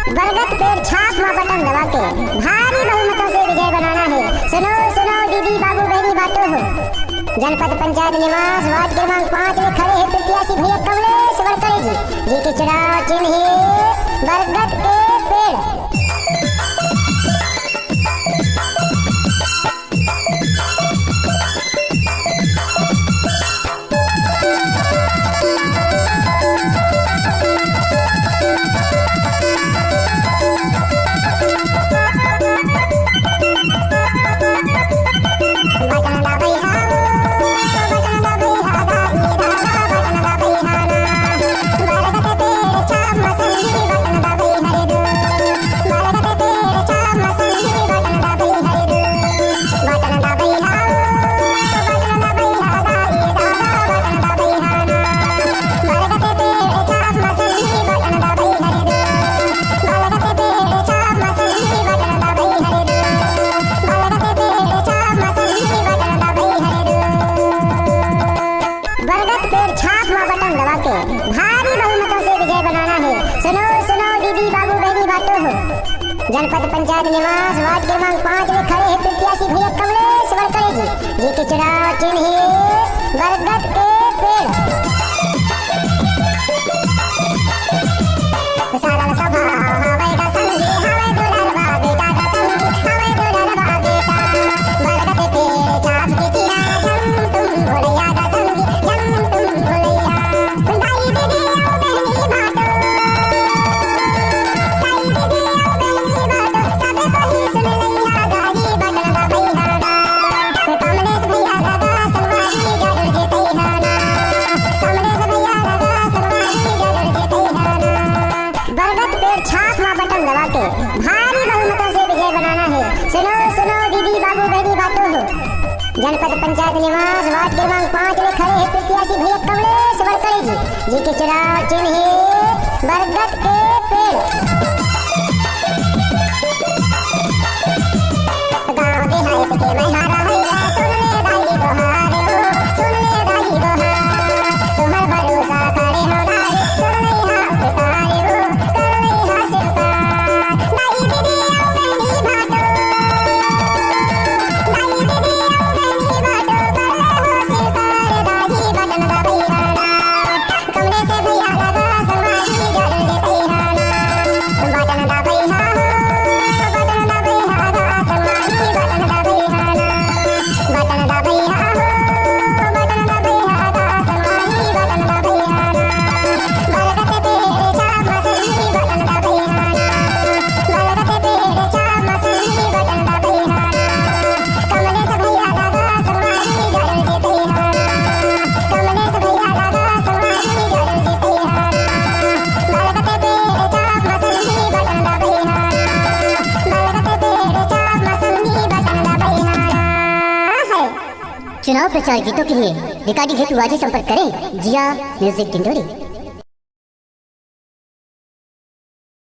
बरगद पेड़ छाप में बटन दबा के भारी बहुमतों से विजय बनाना है। सुनो सुनो दीदी बाबू बहनी बातों हो। जनपद पंचायत निवास वार्ड क्रमांक 5 में खड़े हैं प्रत्याशी भैया कमलेश वड़करे जी के चुनाव चिन्ह है बरगद के पेड़। भारी बहुमतों से विजय बनाना है। सुनो सुनो दीदी बाबू बहनी बातों हो। जनपद पंचायत निवास वार्ड क्रमांक 5 में खड़े हैं प्रत्याशी भैया कमलेश वड़करे जी के चुनाव चिन्ह है बरगद के पेड़। छाप में बटन दबा के भारी बहुमतों से विजय बनाना है। सुनो सुनो दीदी बाबू बहनी बातों हो। जनपद पंचायत निवास वार्ड क्रमांक 5 में खड़े हैं प्रत्याशी भैया कमलेश वड़करे जी के चुनाव चिन्ह है बरगद के पेड़। गाँव देहात के मैं हारा भैया सुन ले दाई दोहार हो, सुन ले दाई दोहार तुम्हार भरोसा करे हो नारी सुन ले हाथ तारे हो। चुनाव प्रचार गीतों के लिए रिकॉर्डिंग हेतु वाजी संपर्क करें जिया म्यूजिक डिंडोरी।